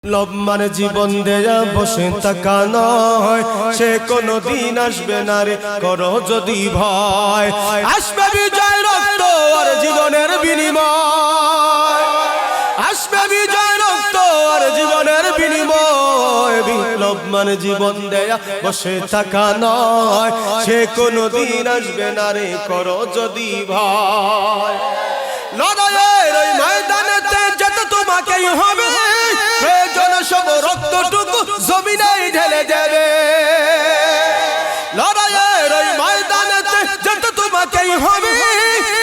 লম্মান জীবন দেয়া বসে থাকা নয়, সে কোনদিন আসবে না রে করো যদি ভয়। আসবে বিজয় রক্ত আর জীবনের বিনিময়, আসবে বিজয় রক্ত আর জীবনের বিনিময়। বিপ্লবমান জীবন দেয়া বসে থাকা নয়, সে কোনদিন আসবে না রে করো যদি ভয়। লড়াইয়ের ওই ময়দানেতে যেতে তোমাকেই হবে, প্রয়োজন সব রক্তটুকু জমিনে ঢেলে দেবে। লড়াইয়ের ওই ময়দানেতে যেতে তোমাকেই হবে,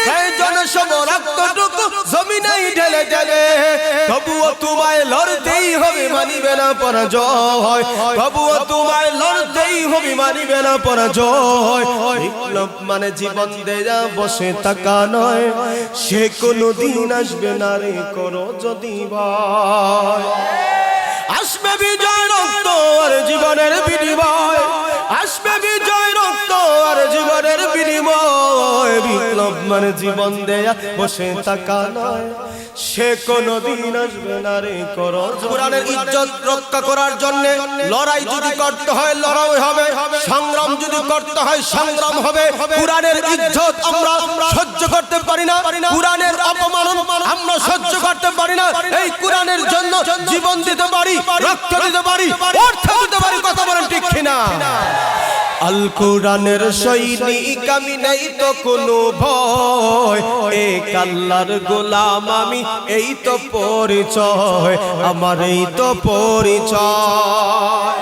প্রয়োজন সব রক্তটুকু জমিনে ঢেলে দেবে। তবুও তোমায় লড়তেই হবে, মানিবে না পরাজয়। তবুও তোমায় লড়তেই হবে, মানিবে না পরাজয়। বিপ্লব মানে জীবন দেয়া বসে থাকা নয়, সে কোনদিন আসবে না রে করো যদি ভয়। আসবে বিজয় রক্ত আর জীবনের বিনিময়, আসবে বিজয় রক্ত আর জীবনের বিনিময়। বিপ্লব মানে জীবন দেয়া বসে থাকা নয়, সে কোনদিন আসবে না রে করো। কোরআনের ইজ্জত রক্ষা করার জন্য লড়াই যদি করতে হয় লড়াই হবে, সংগ্রাম যদি করতে হয় সংগ্রাম হবে। কোরআনের ইজ্জত আমরা সহ্য করতে পারি না, কোরআনের অপমান আমরা সহ্য করতে পারি না। এই কোরআনের জন্য জীবন দিতে পারি, রক্ত দিতে পারি, অর্থ দিতে পারি। কথা বলেন ঠিক কিনা? আল কোরআনের সৈনিক আমি, নেই তো কোনো ভয়। এক আল্লাহর গোলাম আমি, এই তো পরিচয় আমার, এই তো পরিচয়।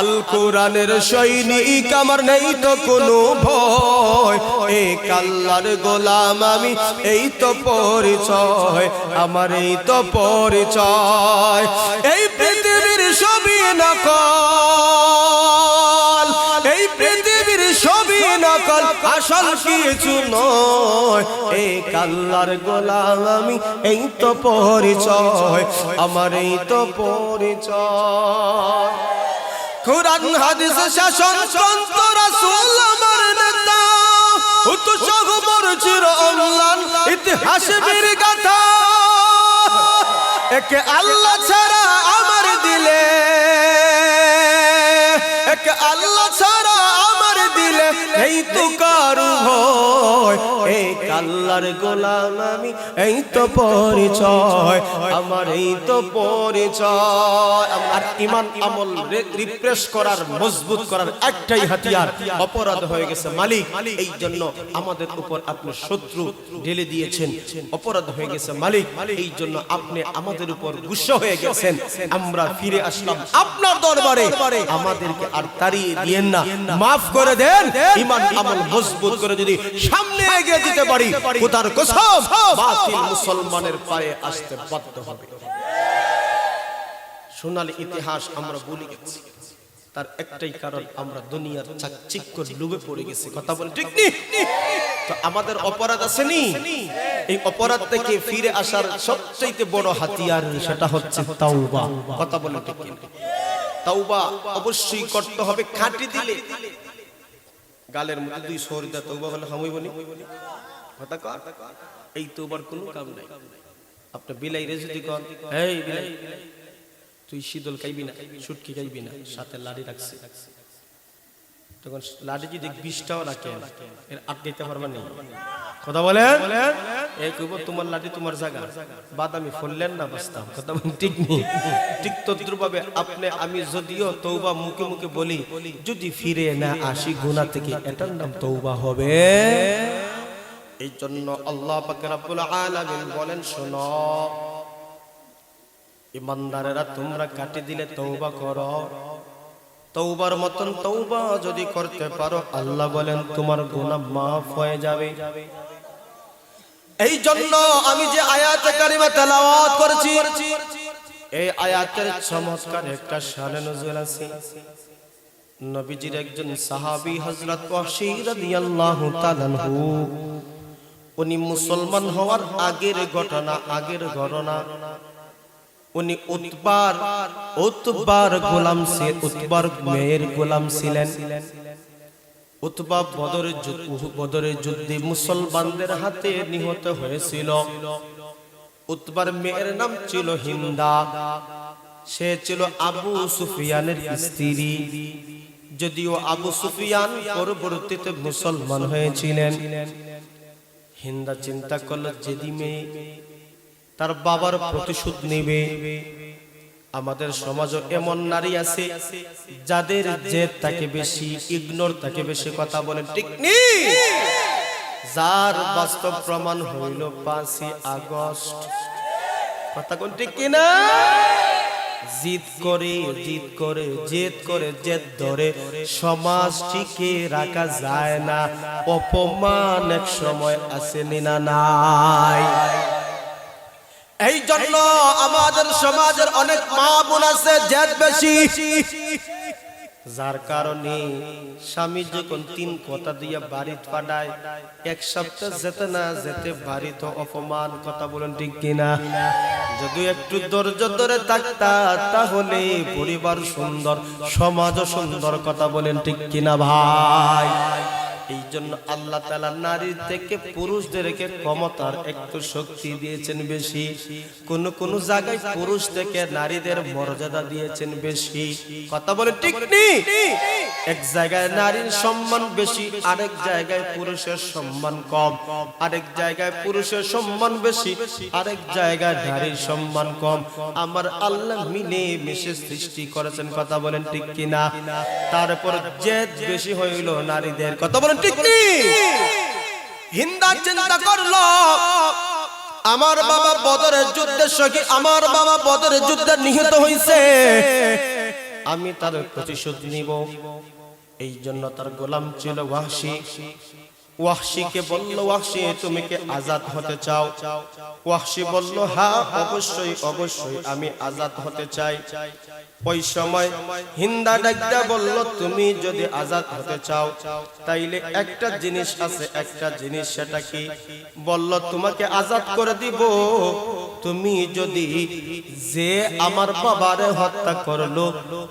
আল কোরআনের সৈনিক আমার, নেই তো কোনো ভয়। এক আল্লাহর গোলাম আমি, এই তো পরিচয় আমার, এই তো পরিচয়। এই পৃথিবীর সবই নকল, এই পৃথিবীর সবই নকল, আসল কিছু নয়। এক আল্লাহর গোলাম আমি, এই তো পরিচয় আমার, এই তো পরিচয়। কুরআন হাদিস শাসন গ্রন্থ রাসূল আমার নেতা, উৎসগমর চির অম্লান ইতিহাস বীর গাথা। এক আল্লাহ ছাড়া আমার দিলে, এক আল্লাহ ছাড়া আমার দিলে এই তো কারু ভয়। এক আল্লাহর গোলাম আমি, এই তো পরিচয় আমার, এই তো পরিচয়। আর ঈমান আমল রিফ্রেশ করার, মজবুত করার একটাই হাতিয়ার, অপরাধ হয়ে গেছে মালিক, এই জন্য আমাদের উপর আপনি শত্রু ঢেলে দিয়েছেন। অপরাধ হয়ে গেছে মালিক, এই জন্য আপনি আমাদের উপর গুসা হয়ে গেছেন। আমরা ফিরে আসলাম আপনার দরবারে, আমাদেরকে আর তাড়িয়ে দিয়েন না, মাফ করে দেন। ঈমান আমল মজবুত করে যদি সামনে এগিয়ে দিতে পারি, খোদার কসম বাতিল মুসলমানের পায়ে আসতে বাধ্য হবে। সোনালী ইতিহাস আমরা ভুলে গেছি, তার একটাই কারণ আমরা দুনিয়ার চাকচিক্য লোভে পড়ে গেছি। কথা বলে ঠিক নেই? তো আমাদের অপরাধ আছে নি? এই অপরাধ থেকে ফিরে আসার সবচেয়ে বড় হাতিয়ার, সেটা হচ্ছে তাওবা। কথা বলে ঠিক নেই? তাওবা অবশ্যই করতে হবে। খাঁটি দিলে গালের মধ্যে দুই সরিদা তওবা বলে হামই বলি কথা কর, এই তওবার কোনো কাম নাই। আপনি বিলাই রে যদি কন, এই বিলাই তুই শীতল খাইবি না, শুটকি খাইবি না, সাথে লাড়ি রাখছি, তখন লাড়ি যদি 20টাও রাখে এর আটকাইতে পারবা না। কথা বলেন? এই কইব তোমার লাঠি তোমার জায়গা, বাদামি ফললেন না বাস্তাম। কথা বলেন ঠিক নেই? ঠিক তদ্রুপভাবে আপনি আমি যদিও তওবা মুখে মুখে বলি, যদি ফিরে না আসি গুনাহ থেকে, এটার নাম তওবা হবে। এই জন্য আল্লাহ পাক রব্বুল আলামিন বলেন, শোনো ইমানদারেরা, তোমরা কাটি দিলে তওবা করো। তওবার মতন তওবা যদি করতে পারো, আল্লাহ বলেন তোমার গুনাহ মাফ হয়ে যাবে। এই জন্য আমি যে আয়াতে কারিমা তেলাওয়াত করেছি, এই আয়াতের চমৎকার একটা শানে নজুল আছে। নবীজির একজন সাহাবী হযরত ওয়াহশী রাদিয়াল্লাহু তাআলা আনহু, উনি মুসলমান হওয়ার আগের ঘটনা, আগের ঘটনা। উনি উতবার গোলাম, সে উতবার মেয়ের গোলাম ছিলেন। উতবা বদরের যুদ্ধে মুসলমানদের হাতে নিহত হয়েছিল। উতবার মেয়ের নাম ছিল হিন্দা। সে ছিল আবু সুফিয়ানের স্ত্রী। যদিও আবু সুফিয়ান পরবর্তীতে মুসলমান হয়েছিলেন। হিন্দা চিন্তা করলো যদি মেয়ে তার বাবার প্রতিশোধ নেবে। আমাদের সমাজে এমন নারী আছে যাদের জেদ তাকে বেশি, ইগনোর তাকে বেশি, কথা বলেন ঠিক নেই? যার বাস্তব প্রমাণ হইল 5ই আগস্ট, কথা কোন ঠিক কিনা? জিদ করে জেদ ধরে সমাজ টিকে রাখা যায় না। অপমান এক সময় আসেনি না নাই? এই জন্য আমাদের সমাজের অনেক মা বোন আছে জেদ বেশি, যার কারণে স্বামী যখন 3 কথা দিয়ে বাড়ি পাঠায়, 1 সপ্তাহ যেতে না যেতে বাড়িতে অপমান, কথা বলেন ঠিক কিনা? যদি একটু ধৈর্য ধরে থাকতা তাহলে পরিবার সুন্দর, সমাজ সুন্দর, কথা বলেন ঠিক কিনা ভাই? এই জন্য আল্লাহ তাআলা নারীর থেকে পুরুষদেরকে ক্ষমতার একটু শক্তি দিয়েছেন বেশি। কোন কোন জায়গায় পুরুষ থেকে নারীদের মর্যাদা দিয়েছেন বেশি, কথা বলে ঠিক নেই? এক জায়গায় নারীর সম্মান বেশি, আরেক জায়গায় পুরুষের সম্মান কম, আরেক জায়গায় পুরুষের সম্মান বেশি, আরেক জায়গায় নারীর সম্মান কম। আমার আল্লাহ মিলে মিশে সৃষ্টি করেছেন, কথা বলেন ঠিক কিনা? তারপর জেদ বেশি হইল নারীদের, কথা বলেন ঠিক নেই? হিন্দা চিন্তা করলো আমার বাবা বদরের যুদ্ধে শহীদ, আমার বাবা বদরের যুদ্ধে নিহত হয়েছে, আমি তার প্রতিশোধ নিব। এই জন্য তার গোলাম ছিল ওয়াহশী। ওয়াহশীকে বলল, ওয়াহশী তুমি কি আজাদ হতে চাও? ওয়াহশী বলল, হ্যাঁ অবশ্যই অবশ্যই আমি আজাদ হতে চাই। ওই সময় হিন্দা ডাকটা বলল, তুমি যদি আজাদ হতে চাও তাইলে একটা জিনিস আছে, একটা জিনিস, সেটা কি? বলল, তোমাকে আজাদ করে দিব তুমি যদি যে আমার বাবারে হত্যা করলো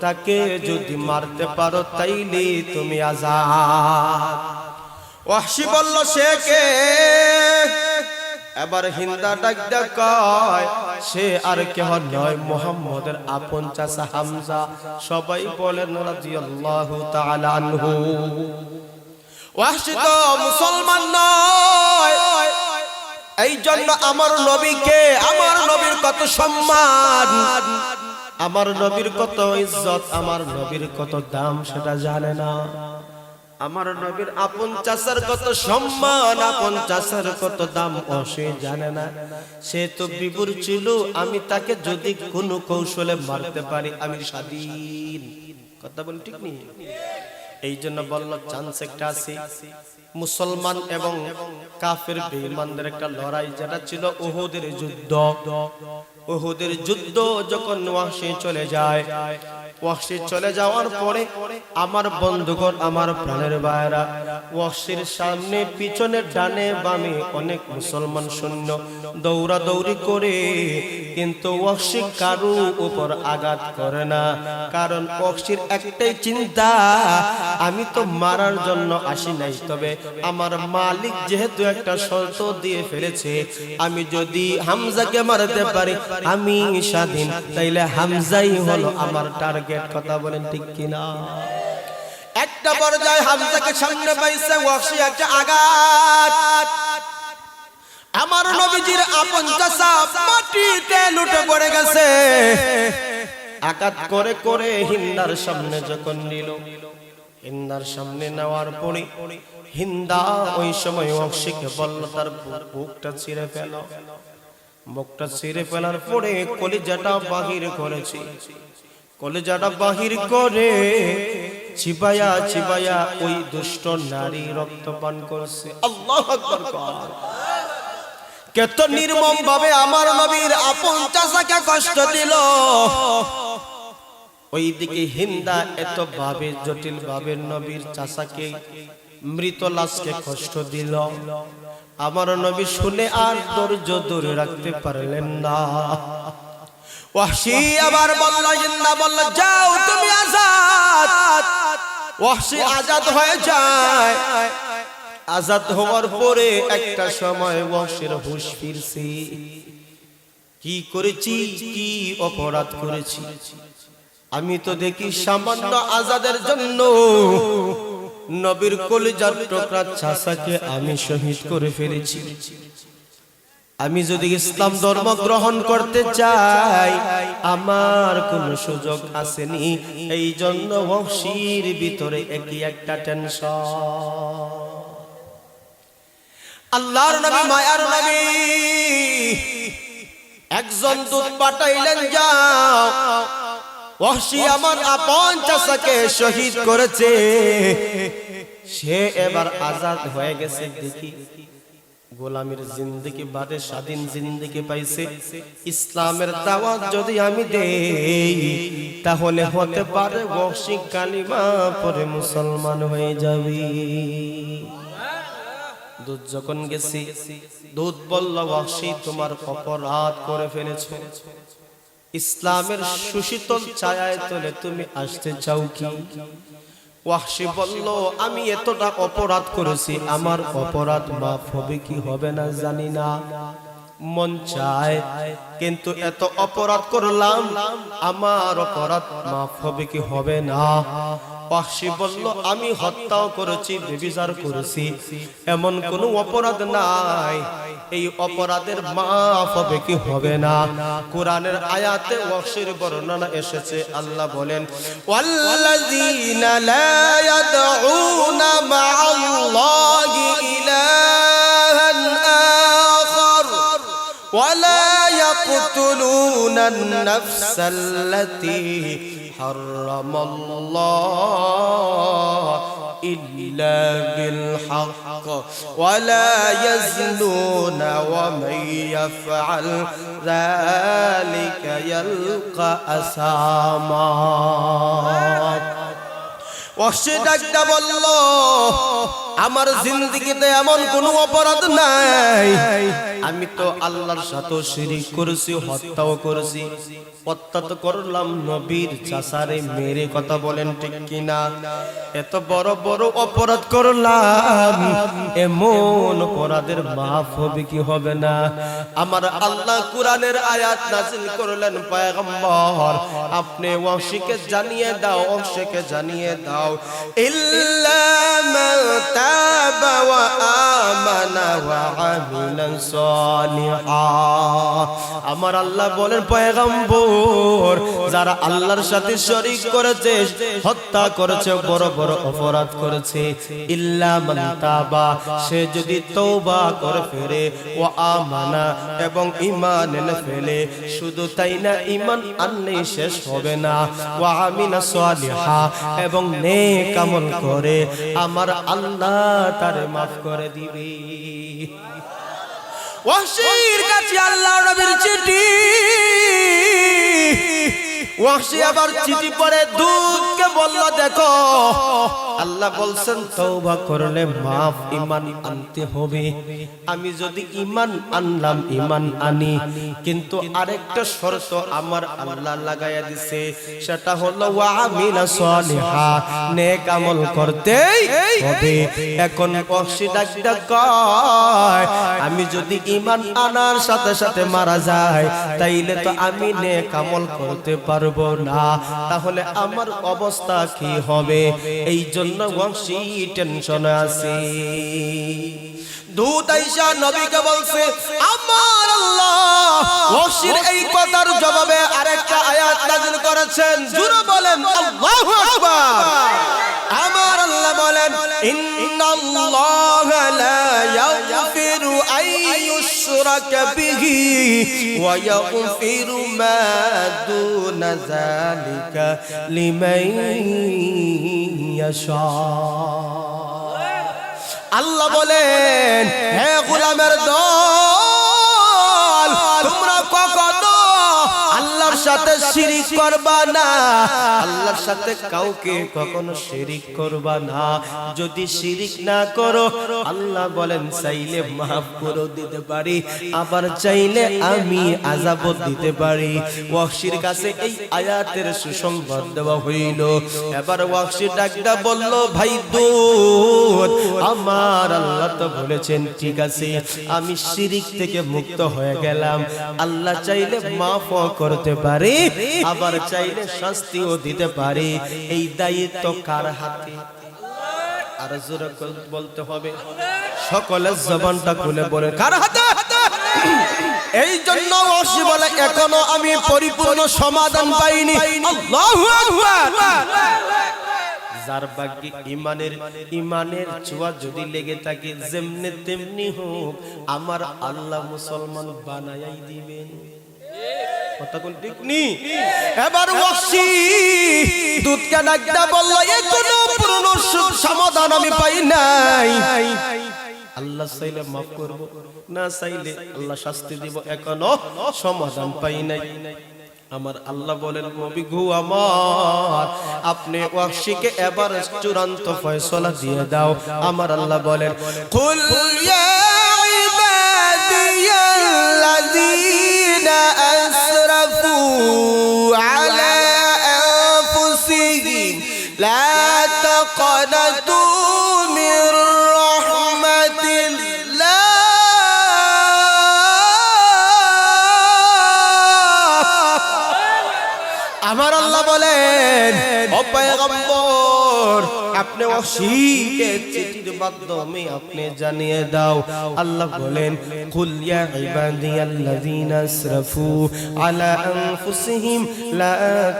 তাকে যদি মারতে পারো তাইলে তুমি আজাদ। ওয়াহশী বলল, সে কে? এবার হিন্দা ডাকটা কয়, সে আর কেহ নয়, মুহাম্মদের আপন চাচা হামজা। সবাই বলেন রাদিয়াল্লাহু তাআলা আনহু। ওয়াহশী তো মুসলমান নয়, এই জন্য আমার নবীকে, আমার নবীর কত সম্মান, আমার নবীর কত ইজ্জত, আমার নবীর কত দাম সেটা জানে না। আমার নবীর আপন চাচার কত সম্মান, আপন চাচার কত দাম সে জানে না। সে তো বিভোর ছিল, আমি তাকে যদি কোনো কৌশলে মারতে পারি আমি স্বাধীন, কথা বলি ঠিক নেই? এই জন্য বলল চান্স একটা আছে। মুসলমান এবং কাফের বেঈমানদের একটা লড়াই, যেটা ছিল উহুদের যুদ্ধ। উহুদের যুদ্ধ যখন ওয়াহশী চলে যায়, ওয়াহশী চলে যাওয়ার পরে আমার বন্ধুগণ, আমার প্রাণের ভাইরা, ওয়াহশীর সামনে পিছনে ডানে বামে অনেক মুসলমান সৈন্য দৌড়াদৌড়ি করে, কিন্তু ওয়াহশী কারো উপর আঘাত করে না। কারণ ওয়াহশীর একটাই চিন্তা, আমি তো মারার জন্য আসি নাই, তবে আমার মালিক যেহেতু একটা শর্ত দিয়ে ফেলেছে, আমি যদি হামজাকে মারতে পারি আমি স্বাধীন, তাইলে হামজাই হলো আমার টার্গেট, কথা বলেন ঠিক কিনা? একটা পর্যায়ে হামজাকে সামনে পাইছে ওয়াহশী একটা আঘাত, আমার নবীজির আপন চাচা মাটিতে লুটে পড়ে গেছে। আঘাত করে করে হিন্দার সামনে যখন নিল, হিন্দার সামনে নেওয়ার পরে হিন্দা ওই সময় ওয়াহশীকে বলল তার বুকটা ছিঁড়ে ফেলো। বুকটা ছিঁড়ে ফেলার পরে কলিজাটা বাহির করেছি, কলিজাটা বাহির করে চিবায়া চিবায়া ওই দুষ্ট নারী রক্তপান করছে। আল্লাহু আকবার! কত নির্মম ভাবে আমার নবীর আপন চাচাকে কষ্ট দিল। ওইদিকে হিন্দা এত ভাবে জটিল ভাবে নবীর চাচাকে, মৃত লাশকে কষ্ট দিল। আমার নবী শুনে আর ধৈর্য ধরে রাখতে পারলেন না। ওয়াহশী আবার বলল, হিন্দা বলল, যাও তুমি আজাদ। ওয়াহশী আজাদ হয়ে যায়। আজাদ হওয়ার পরে একটা সময় ওয়াহশীর হুঁশ ফিরছে। কি করেছি, কি অপরাধ করেছি? আমি তো দেখি সামান্য আজাদের জন্য নবীর কলিজার টুকরা চাচাকে আমি শহীদ করে ফেলেছি। আমি যদি ইসলাম ধর্ম গ্রহণ করতে চাই আমার কোনো সুযোগ আসেনি। এই জন্য ওয়াহশীর ভিতরে একই একটা টেনশন। আল্লাহর নবী, মায়ার নবী একজন দূত পাঠাইলেন, যাও ওয়াহশী আমার আপন চাচাকে শহীদ করেছে, সে এবার আজাদ হয়ে গেছে। দেখি গোলামের জিন্দেগি বাদে স্বাধীন জিন্দেগি পাইছে। ইসলামের দাওয়াত যদি আমি দেই তাহলে হতে পারে ওয়াহশী কালিমা পড়ে মুসলমান হয়ে যাবে। দূত যখন গেছি, দূত বলল, ওয়াহশী তোমার অপরাধ করে ফেলেছো, ইসলামের সুশীতল ছায়ায় তলে তুমি আসতে চাও কি? ওয়াহশী বলল, আমি এতটা অপরাধ করেছি, আমার অপরাধ মাফ হবে কি হবে না জানি না, মন চায় কিন্তু এত অপরাধ করলাম, আমার অপরাধ মাফ হবে কি হবে না? ওয়াহশী বলল, আমি হত্যাও করেছি, ব্যভিচার করেছি, এমন কোনো অপরাধ নাই, এই অপরাধের মাফ হবে কি হবে না? কোরআনের আয়াতে ওয়াহশীর বর্ণনা এসেছে। আল্লাহ বলেন, ওয়াল্লাযীনা লা ইয়াদউনা মা'আল্লাহি ইলাহান আখার ওয়ালা ইয়াকতুলুনান নাফসাল্লাতী হারামাল্লাহু ইল্লা বিল হক ওয়ালা ইয়াজনুনা ওয়া মান ইয়াফআল যালিকা ইয়ালকা আসামা। ওয়াহশী ডাকটা বলল, আমার জিন্দেগিতে এমন কোন অপরাধ নাই, আমি তো আল্লাহর সাথে শিরিক করেছি, হত্যাও করেছি, হত্যা তো করলাম নবীর চাচারে মেরে, কথা বলেন ঠিক কিনা? এত বড় বড় অপরাধ করলাম, এমন অপরাধের মাফ হবে কি হবে না? আমার আল্লাহ কোরআনের আয়াত নাযিল করলেন, পয়গম্বর আপনি ওয়াহশীকে জানিয়ে দাও, ওয়াহশীকে জানিয়ে দাও, ইল্লা মান তাবা ওয়া আমানা ওয়া আমিলা সালিহান। আমার আল্লাহ বলেন, পয়গম্বর যারা আল্লাহর সাথে শরীক করেছে, হত্যা করেছে, বড় বড় অপরাধ করেছে, ইল্লা মান তাবা সে যদি তওবা করে ফিরে, ওয়া আমানা এবং ঈমান এনে ফেলে, শুধু তাই না ঈমান আনলেই শেষ হবে না, ওয়া আমিলা সালিহা এবং নেক আমল করে, আমার আল্লাহ তারে মাফ করে দিবে। ওয়াহশীর কাছে আল্লাহর নবীর চিঠি। ওয়াহশী আবার চিঠি পড়ে দূতকে বলল, দেখো আল্লাহ বলছেন তওবা করলে মাফ, ঈমান আনতে হবে। আমি যদি ঈমান আনলাম, ঈমান আনি, কিন্তু আরেকটা শর্ত আমার আল্লাহ লাগায়া দিছে, সেটা হলো ওয়া আমিলা সালিহা, নেক আমল করতেই হবে। এখন ওয়াহশী ডাকটা কয়, আমি যদি ঈমান আনার সাথে সাথে মারা যায় তাইলে তো আমি নেক আমল করতে পারবো না, তাহলে আমার অবস্থা কি হবে? এই জন্য ওয়াহশী টেনশনে আছে। দূত আইসা নবীকে বলছে, আমার আল্লাহ ওয়াহশীর এই কথার জবাবে আরেকটা আয়াত নাযিল করেছেন, জোরে বলেন আল্লাহু আকবার। আমার আল্লাহ বলেন, ইন্নাল্লাহা লা ইয়াগফিরু আন ইউশরাকা বিহি ওয়া ইয়াগফিরু মা দুনা যালিকা লিমান ইয়াশা। আল্লাহ বলেন, হে গোলামের দল, তোমরা কখনো আল্লাহর সাথে শিরিক করবা না, আল্লাহর সাথে কাউকে কখনো শিরিক করবা না। যদি শিরিক না করো আল্লাহ বলেন চাইলে মাফ করে দিতে পারি, আবার চাইলে আমি আযাব দিতে পারি। ওয়াহশীর কাছে এই আয়াতের সুসংবাদ দেওয়া হইল। এবার ওয়াহশী ডাকদা বলল, ভাই দূত, আমার আল্লাহ তো বলেছেন ঠিক আছে, আমি শিরিক থেকে মুক্ত হয়ে গেলাম, আল্লাহ চাইলে মাফও করতে পারে, আবার চাইলে শাস্তিও দিতে পারে। এই দায়িত্ব কার হাতে? আর জোরে বলতে হবে, সকলের জবানটা খুলে বলে কার হাতে? এই জন্য ওয়াহশী বলে এখনো আমি পরিপূর্ণ সমাধান পাইনি। আল্লাহু আকবার। যার ভাগ্যে ইমানের ছোঁয়া যদি লেগে থাকে, যেমনি তেমনি হোক আমার আল্লাহ মুসলমান বানায়াই দিবেন। কথা কোন ঠিক নি? এবার ওয়াহশী দূতকে ডাকতে বলল, এখনো পূর্ণ সমাধান আমি পাই নাই। আল্লাহ চাইলে মাফ করব, না চাইলে আল্লাহ শাস্তি দিব, এখনো সমাধান পাই নাই। আমার আল্লাহ বলেন, নবী গো আমার, আপনি ওয়াহশীকে এবার চূড়ান্ত ফয়সালা দিয়ে দাও। আমার আল্লাহ বলেন, কুল ইয়া ইবাদিয়াল্লাযীনা আসরাফু আলা আনফুসিহিম লা তাকনাতু মির রাহমাতিল্লাহ। আমার আল্লাহ বলেন, ও পয়গম্বর, আপনি ওয়াহশীকে চিঠির মাধ্যমে আপনি জানিয়ে দাও। আল্লাহ বলেন, কুল ইয়া ইবাদিয়াল্লাযীনা আসরাফু আলা আনফুসিহিম লা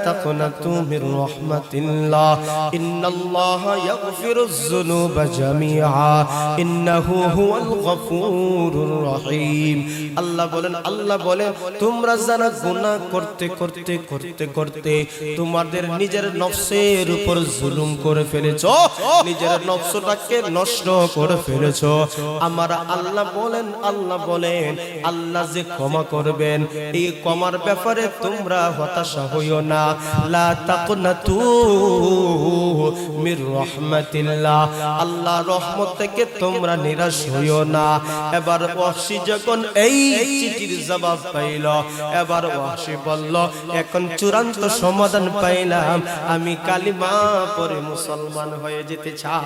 তাকনাতু মির রাহমাতিল্লাহ ইন্নাল্লাহা ইয়াগফিরুয যুনুবা জামিআ ইন্নাহু হুয়াল গফুরুর রহিম। আল্লাহ বলেন, তোমরা যারা গুনাহ করতে করতে করতে করতে তোমাদের নিজের নফসের উপর জুলুম করে ফেলেছো, নিজের নফসটাকে নষ্ট করে ফেলেছো, আমার আল্লাহ বলেন আল্লাহ যে ক্ষমা করবেন, এই ক্ষমার ব্যাপারে তোমরা হতাশা হইও না। লা তাকনাতু মির রাহমাতিল্লাহ, আল্লাহর রহমত থেকে তোমরা নিরাশ হইও না। এবার ওয়াহশী যখন এই চিঠির জবাব পাইল, এবার ওয়াহশী বলল, এখন চূড়ান্ত সমাধান পাইলাম, আমি কালিমা পড়ে মুসলমান হয়ে যেতে চাই।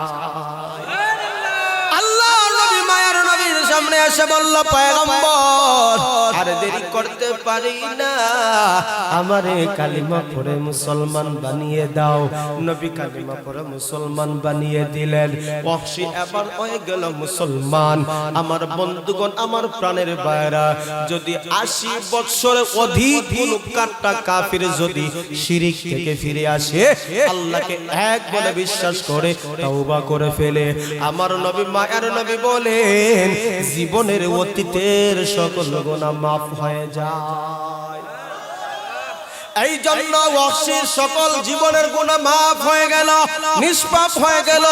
আল্লাহ নবী মায়ার নবীর সামনে এসে বলল, পয়গম্বর আর দেরি করতে পারি না, আমারে কালিমা পড়ে মুসলমান বানিয়ে দাও। নবী কালিমা পড়ে মুসলমান বানিয়ে দিলেন। ওয়াহশী এবার হয়ে গেল মুসলমান। আমার বন্ধুগণ, আমার প্রাণের ভাইরা, যদি 80 বছরের অধিক কোন কাট্টা কাফির যদি শিরিক থেকে ফিরে আসে, আল্লাহকে এক বলে বিশ্বাস করে তওবা করে ফেলে, আমার নবী মায়ার নবী বলেন জীবনের অতীতের সকল গুনাহ মাফ হয়ে যায়। এই জন্য ওয়াহশীর সকল জীবনের গুনাহ মাফ হয়ে গেল, নিষ্পাপ হয়ে গেল।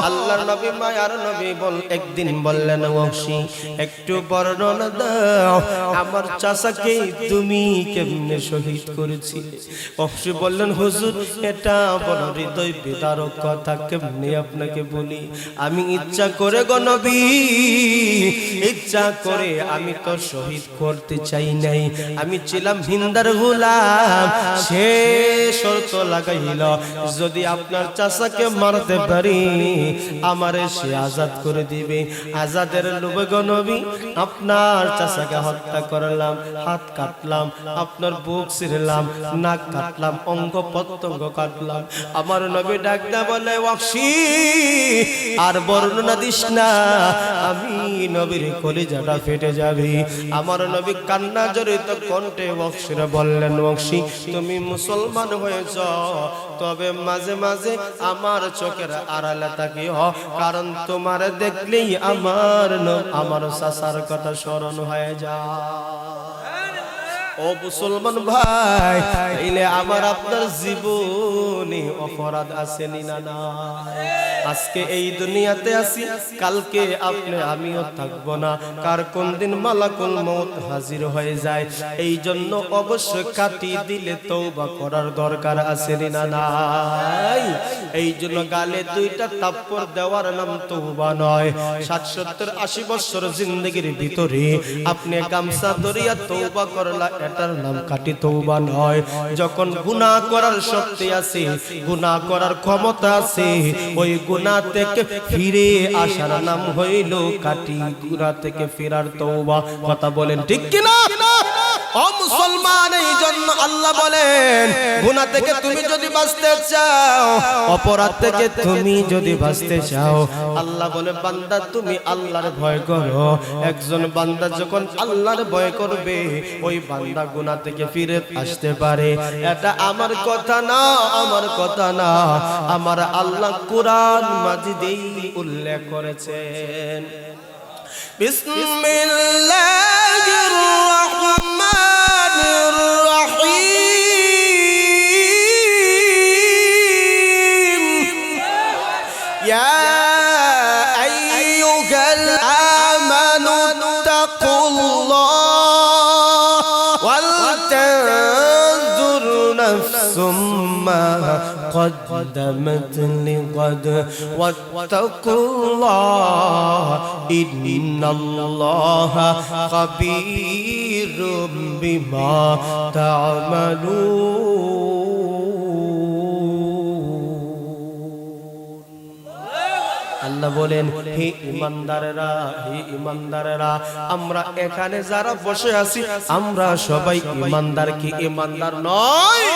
আল্লাহর নবী মায়ার নবী একদিন বললেন, ওয়াহশী একটু বর্ণনা দাও, আমার চাচাকে তুমি কেমনে শহীদ করেছিলে? ওয়াহশী বললেন, হুজুর এটা বড় হৃদয় বিদারক কথা, কেমনে আপনাকে বলি? আমি ইচ্ছা করে গো নবী, ইচ্ছা করে আমি তো শহীদ করতে চাই নাই, আমি ছিলাম হিন্দার গোলাম। সে শর্ত লাগাইল, যদি আপনার চাচাকে মারতে পারি আমারে সে আজাদ করে দিবে। আজাদের লোভে গো নবী আপনার চাচাকে হত্যা করলাম, হাত কাটলাম, আপনার বুক ছিঁড়লাম, নাক কাটলাম, অঙ্গ প্রত্যঙ্গ কাটলাম। আমার নবী ডাকতে বলে, ওয়াহশী আর বর্ণনা দিস না, আমি নবীর কলিজাটা ফেটে যাবে। আমার নবী কান্না জড়িত কণ্ঠে ওয়াহশীরে বললেন, ওয়াহশী তুমি মুসলমান হয়েছ, তবে মাঝে মাঝে আমার চোখের আড়ালে তাকিও, কারণ তোমার দেখলেই আমার চাচার কথা স্মরণ হয়ে যায়। ও মুসলমান ভাই, তাইলে আমার আপনার জীবনে অপরাধ আছে না না? আজকে এই দুনিয়াতে আছি, কালকে আপনি আমিও থাকবো না, কার কোন দিন মালাকুল মউত হাজির হয়ে যায়। এই জন্য অবশ্যই কাটিয়ে দিলে তওবা করার দরকার আছে না নাই? এই জন্য গালে দুইটা থাপ্পড় দেওয়ার নাম তওবা নয়। 60-70-80 বছর জিন্দেগির ভিতরে আপনি গামছা ধরিয়া তওবা করলা, এটার নাম কাটি তওবা নয়। যখন গুনাহ করার শক্তি আছে, গুনাহ করার ক্ষমতা আছে, ওই গুনাহ থেকে ফিরে আসার নাম হইল কাটি। গুনাহ থেকে ফেরার তওবা। কথা বলেন ঠিক কি না? ও মুসলমান, এই জন্য আল্লাহ বলেন, গুনাহ থেকে তুমি যদি বাঁচতে চাও, অপরাধ থেকে তুমি যদি বাঁচতে চাও, আল্লাহ বলে বান্দা তুমি আল্লাহর ভয় করো। একজন বান্দা যখন আল্লাহর ভয় করবে, ওই বান্দা গুনাহ থেকে ফিরে আসতে পারে। এটা আমার কথা না, আমার কথা না, আমার আল্লাহ কোরআন মাজিদেই উল্লেখ করেছেন। বিসমিল্লাহির রাহমানির রাহিম। ইয়া আইয়ুহাল আমানু তাকুল্লাহ ওয়াল তানজুর নাফসুম মা قدمت لغد واتقوا الله إن الله خبير بما تعملون। আল্লাহ বলেন, হে ইমানদারেরা, হে ইমানদারেরা, আমরা এখানে যারা বসে আছি আমরা সবাই ইমানদার কি ইমানদার নয়?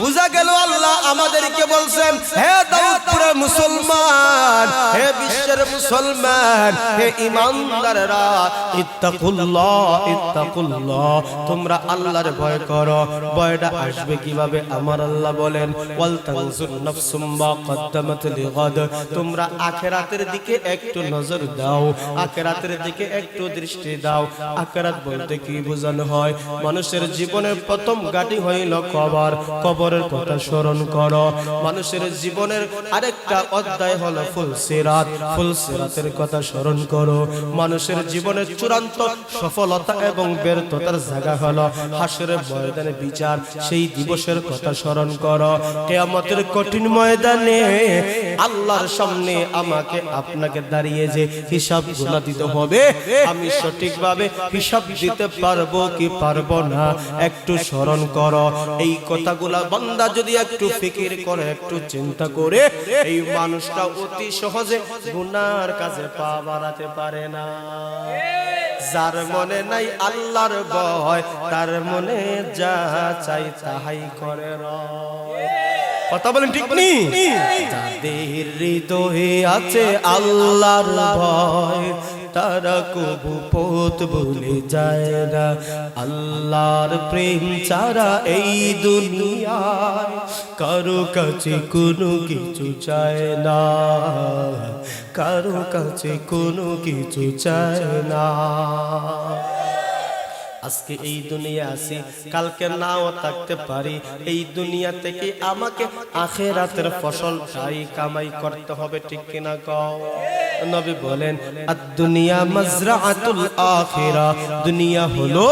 বুঝা গেল আল্লাহ আমাদেরকে বলছেন, হে দাউদপুরের মুসলমান, হে বিশ্বের মুসলমান, হে ইমানদাররা, ইত্তাকুল্লাহ, ইত্তাকুল্লাহ, তোমরা আল্লাহর ভয় করো। ভয়টা আসবে কিভাবে? আমার আল্লাহ বলেন, ওয়াল তানজুর নাফসুম মা কদ্দামাত লিগাদ, তোমরা আখিরাতের দিকে একটু নজর দাও, আখিরাতের দিকে একটু দৃষ্টি দাও। আখিরাত বলতে কি বোঝানো হয়? মানুষের জীবনের প্রথম ঘাঁটি হইল কবর। কবরের কথা স্মরণ করো। মানুষের জীবনের আরেকটা অধ্যায় হলো ফুলসিরাত। ফুলসিরাতের কথা স্মরণ করো। মানুষের জীবনের চূড়ান্ত সফলতা এবং ব্যর্থতার জায়গা হলো হাসরের ময়দানে বিচার। সেই দিবসের কথা স্মরণ করো। কিয়ামতের কঠিন ময়দানে আল্লাহর সামনে আমাকে আপনাকে দাঁড়িয়ে যে হিসাবগুলো দিতে হবে, আমি সঠিকভাবে হিসাব দিতে পারবো কি পারবো না একটু স্মরণ করো। এই কথাগুলা বান্দা যদি একটু ফিকির করে, একটু চিন্তা করে, এই মানুষটা অতি সহজে গুনার কাছে পা বাড়াতে পারে না। যার মনে নাই আল্লাহর ভয়, তার মনে যা চাই তাহাই করে রয়। কথা বলেন ঠিক নি? যাদের হৃদয়ে আছে আল্লাহর ভয়, তারা কবু পথ ভুলে যায় না। আল্লাহর প্রেম ছাড়া এই দুনিয়ায় কারো কাছে কোনো কিছু চায় না, কারো কাছে কোনো কিছু চায় না। আজকে এই দুনিয়া আছি, কালকে নাও থাকতে পারি। এই দুনিয়া থেকে আমাকে আখিরাতের ফসলটাই কামাই করতে হবে, ঠিক কিনা কও? নবী বলেন, আদ-দুনিয়া মাজরাআতুল আখিরা, দুনিয়া হলো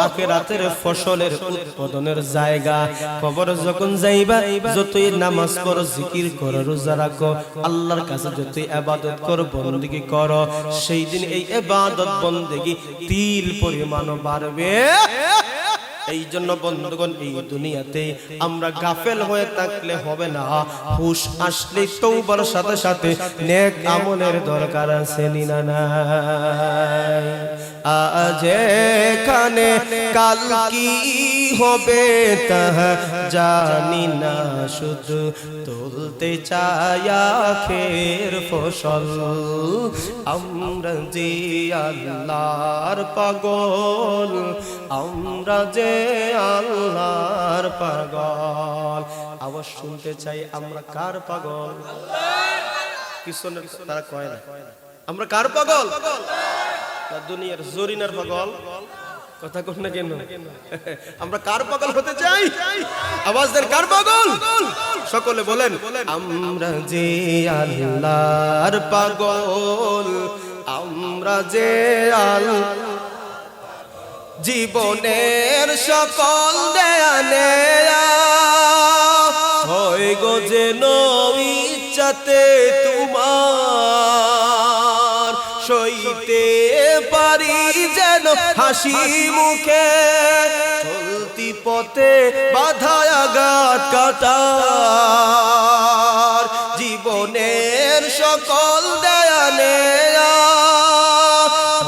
আখিরাতের ফসলের উৎপাদনের জায়গা। কবর যখন যাইবা, যতই নামাজ পড়ো, জিকির করো, রোজা রাখো, আল্লাহর কাছে যতই ইবাদত করো, বندگی করো, সেই দিন এই ইবাদত বندگی তিল পরিমাণও বাড়বে। এই জন্য বন্ধুগণ, এই দুনিয়াতে আমরা গাফেল হয়ে থাকলে হবে না। হুশ আসলে তওবার সাথে সাথে নেক আমলের দরকার আছে না নাই? আজ এখানে কাল কি হবে তা জানি না, শুধু তুলতে চাই আখের ফসল। আমরা যে আল্লাহর পাগল, আমরা যে আল্লাহর পাগল। আওয়াজ শুনতে চাই, আমরা কার পাগল? কিছু তারা কয় না আমরা কার পাগল? দুনিয়ার জরিনার পাগল, কথা কোন না কেন? আমরা কার পাগল হতে চাই? আওয়াজ দেন, কার পাগল? সকলে বলেন, আমরা যে আল্লাহর পাগল, আমরা যে আল্লাহ জীবনের সকল দেয়ালে হয় গো যেন ইচ্ছাতে তোমার, সইতে পারি যেন হাসি মুখে, চলতি পথে বাধা আঘাত কাটার, জীবনের সকল দেয়ালে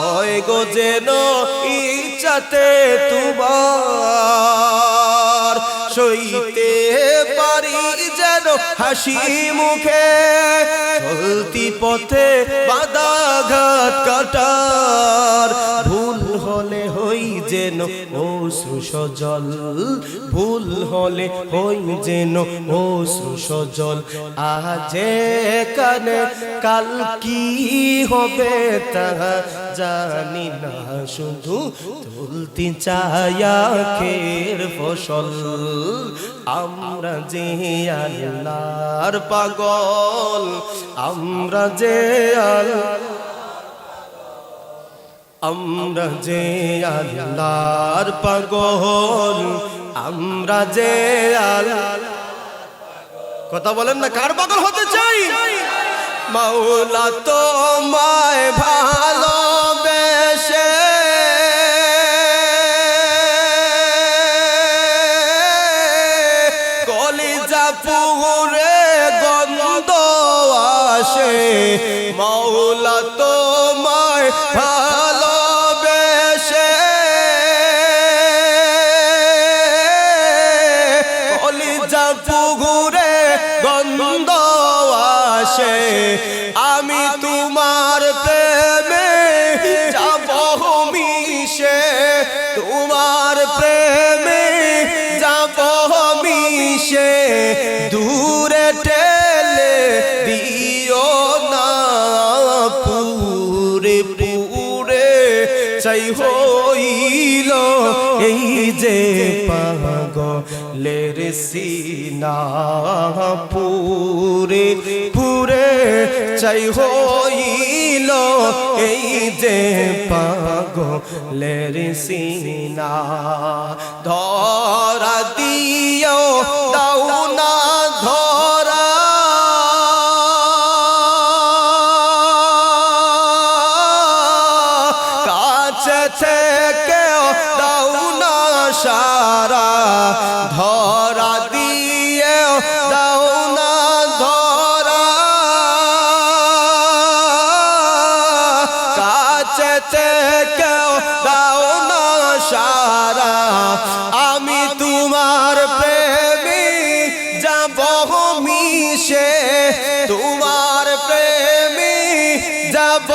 হয় গো যেন ইচ্ছাতে তোমার, সইতে পারি যেন হাসি মুখে, চলতি পথে বাধা আঘাত কাটার, ভুল হলে হই যেন অশ্রু সজল, ভুল হলে হই যেন অশ্রু সজল, আজ কানে কাল কি হবে তা জানি না, শুধু তুলতে চাই আখের ফসল, আমরা যে আল্লাহর পাগল, আমরা যে আমরা যে আল্লাহর পাগল, আমরা যে কথা বলেন না, কার পাগল হতে চাই? মাওলা তোমায় ভালোবেসে কলিজা পুরে গন্ধ আসে, মাওলা তোমায় ভালোবেসে কলিজা পুরে গন্ধ আসে, আমি তোমার প্রেমে যাব মিশে, তোমার প্রেমে যাব মিশে, দূরে ঠেলে দিও না, পুরে পুরে চাই হইল এই যে পাগলের সিনা, পুরে পুরে চাই হইল এই যে পাগলের সিনা, ধরা দিও দাও না ধরা, কাছে থেকেও দাও না সারা, ধরা দিয়েও দাও না ধরা, কাছে থেকেও দাও না সারা, আমি তোমার প্রেমে যাব মিশে, তোমার প্রেমে যাব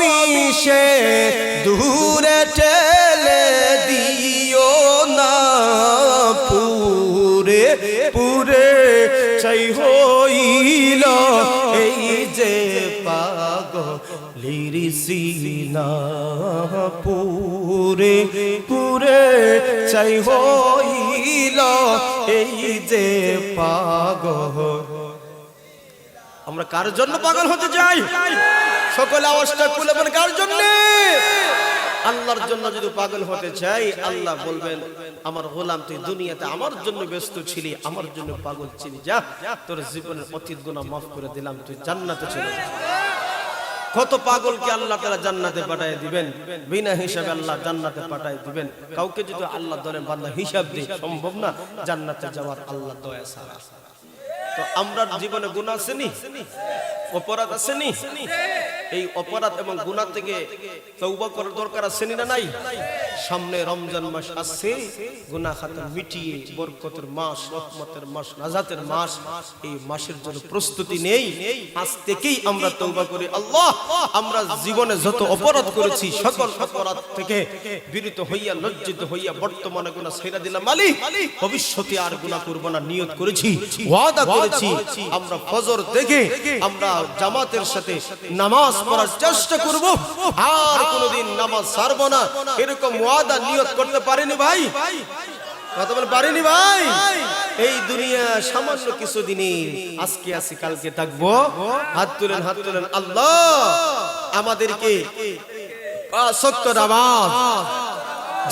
মিশে, দূরে ঠেলে দিও না, পুরে পুরে চাই হইল এই যে পাগলের সিনা, পুরে পুরে চাই হইল এই যে পাগল। আমরা কার জন্য পাগল হতে চাই? সকলে আওয়াজটা খুলে বলেন, কার জন্য? আল্লাহর জন্য যদি পাগল হতে চাই, আল্লাহ বলবেন, আমার গোলাম তুই দুনিয়াতে আমার জন্য ব্যস্ত ছিলি, আমার জন্য পাগল ছিলি, যা তোর জীবনের অতীত গুনাহ মাফ করে দিলাম, তুই জান্নাতে চলে যা। কত পাগলকে আল্লাহ তাআলা জান্নাতে পাঠিয়ে দিবেন, বিনা হিসাবে আল্লাহ জান্নাতে পাঠিয়ে দিবেন। কাউকে যদি আল্লাহ ধরেন বান্দা হিসাব দিয়ে সম্ভব না জান্নাতে যাওয়ার, আল্লাহ দয়া ছাড়া। তো আমরা জীবনে গুনাহ আসেনি, অপরাধ আসেনি, এই অপরাধ এবং গুনাহ থেকে তওবা করার দরকার আসেনি না নাই? সামনে রমজান মাস আসছে, গুনাহ খাতা মিটিয়ে বরকতের মাস, রহমতের মাস, নাজাতের মাস, এই মাসের জন্য প্রস্তুতি নেই। আজ থেকেই আমরা তওবা করি, আল্লাহ আমরা জীবনে যত অপরাধ করেছি সকল অপরাধ থেকে বিরত হইয়া, লজ্জিত হইয়া বর্তমানে গুনাহ ছেড়ে দিলাম মালিক, ভবিষ্যতে আর গুনাহ করব না নিয়ত করেছি, ওয়াদা করেছি। আমরা ফজর থেকে আমরা জামাতের সাথে নামাজ পড়ার চেষ্টা করব, আর কোনদিন নামাজ ছাড়ব না, এরকম ওয়াদা নিয়ত করতে পারেনি ভাই? কথা বলে পারেনি ভাই? এই দুনিয়া সামান্য কিছু দিনের, আজকে আসি কালকে থাকবো। হাত তুলেন, হাত তুলেন। আল্লাহ আমাদেরকে সত্য নামাজ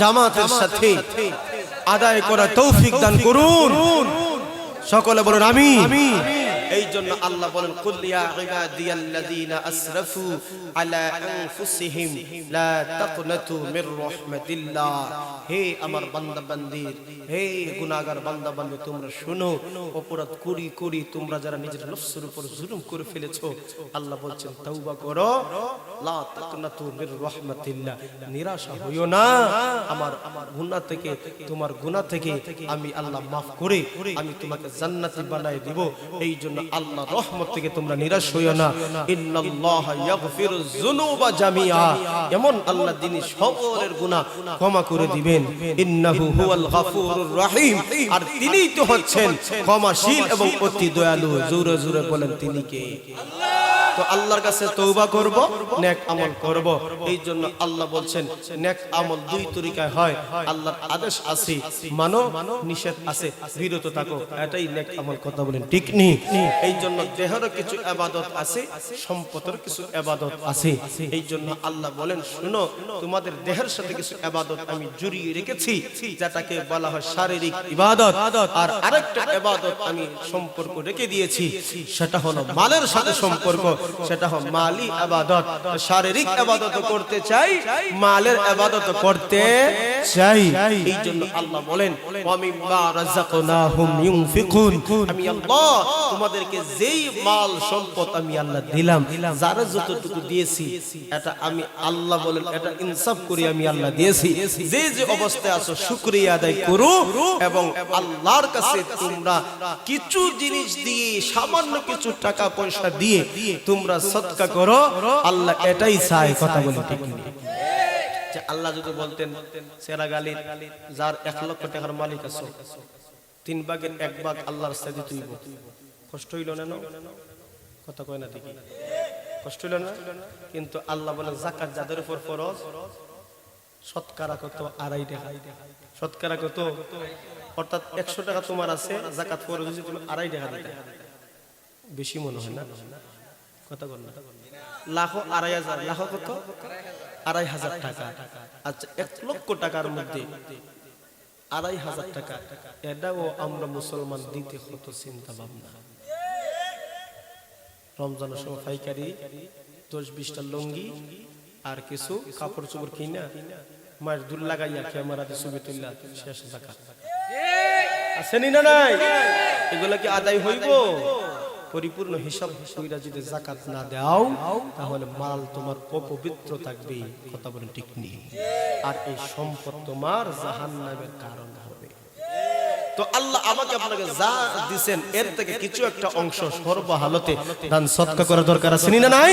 জামাতের সাথে আদায় করা তৌফিক দান করুন। সকলে বলুন আমিন। এই জন্য আল্লাহ বলেন, কুল ইয়া ইবাদিয়াল্লাযীনা আসরাফু আলা আনফুসিহিম লা তাকনাতু মির রাহমাতিল্লাহ। হে আমার বান্দা বান্দি, হে গুনাহগার বান্দা বান্দি, তোমরা শুনো, অপরাধ করি করি তোমরা যারা নিজের নফসের উপর জুলুম করে ফেলেছো, আল্লাহ বলছেন তওবা করো। লা তাকনাতু মির রাহমাতিল্লাহ, নিরাশা হইও না আমার গুনাহ থেকে, তোমার গুনাহ থেকে আমি আল্লাহ maaf করে আমি তোমাকে জান্নাতি বানাই দিব। এই জন্য আল্লাহ রহমত থেকে তোমরা নিরাশ হইও না। ইন্নাল্লাহা ইয়াগফিরুয যুনুবা জামিআ, এমন আল্লাহ যিনি সকলের গুনাহ ক্ষমা করে দিবেন। ইন্নাহু হুয়াল গফুরুর রহিম, আর তিনিই তো হচ্ছেন ক্ষমাশীল এবং অতি দয়ালু। জোরে জোরে বলেন তিনি কে? তো আল্লাহর কাছে তওবা করব, নেক আমল করব। এই জন্য আল্লাহ বলছেন নেক আমল দুই তরিকায় হয়। আল্লাহর আদেশ আছে মানো, নিষেধ আছে বিরত থাকো, এটাই নেক আমল। কথা বলেন ঠিক নেই? এই জন্য দেহের কিছু ইবাদত আছে, সম্পদের কিছু ইবাদত আছে। এই জন্য আল্লাহ বলেন শুনো, তোমাদের দেহের সাথে কিছু ইবাদত আমি জড়িয়ে রেখেছি, যেটাকে বলা হয় শারীরিক ইবাদত। আর আরেকটা ইবাদত আমি সম্পর্ক রেখে দিয়েছি, সেটা হলো মালের সাথে সম্পর্ক, সেটা হলো মালি ইবাদত। শারীরিক ইবাদত করতে চাই, মালের ইবাদত করতে চাই। এই জন্য আল্লাহ বলেন ওয়া মিম্মা রাযাকনাহুম ইউনফিকুন, আমি আল্লাহ তোমাদেরকে যেই মাল সম্পদ আমি আল্লাহ দিলাম, যারা যতটুকু দিয়েছি এটা আমি আল্লাহ বলেন এটা ইনসাফ করে আমি আল্লাহ দিয়েছি। যে যে অবস্থায় আছো শুকরিয়া আদায় করো, এবং আল্লাহর কাছে তোমরা কিছু জিনিস দিয়ে, সামান্য কিছু টাকা পয়সা দিয়ে তোমরা সদকা করো, আল্লাহ এটাই চায়। কথা বলি ঠিক না? যে আল্লাহ যদি বলতেন সেরা গালি যার 1 লক্ষ টাকার মালিক আছো, 3 ভাগের 1 ভাগ আল্লাহর রাস্তায় দিতে হইব, কষ্ট হইল না? কথা কয় না দেখি, কষ্ট হইল না? কিন্তু আল্লাহ বলেন যাকাত যাদের উপর ফরজ, শতকরা কত? 2.5 টাকা। শতকরা কত? অর্থাৎ 100 টাকা তোমার আছে, যাকাত ফরজ হইছে, তুমি 2.5 টাকা দিতে। বেশি মনে হয় না? কথা বল না। লাখ 2.5 লাখ কত? 2.5 টাকা। আচ্ছা 1 লক্ষ টাকার মধ্যে 2.5 টাকা, এটাও আমরা মুসলমান দিতে কত চিন্তা ভাবনা। রমজানের সময় পাইকারি 10-20টা লুঙ্গি আর কিছু কাপড় চোপড় কিনা মায়ের দুল লাগাইয়া ক্যামেরাতে ছবি তুললা, শেষ যাকাত। আসেনি না নাই? এগুলা কি আদায় হইব? পরিপূর্ণ হিসাব কইরা যদি যাকাত না দাও, তাহলে মাল তোমার অপবিত্র থাকবে। কথা বলেন ঠিক নেই? আর এই সম্পদ তোমার জাহান্নামের কারণ হবে। তো আল্লাহ আমাকে আপনাকে যা দিবেন এর থেকে কিছু একটা অংশ সর্বহালতে দান সদকা করা দরকার আছে না নাই?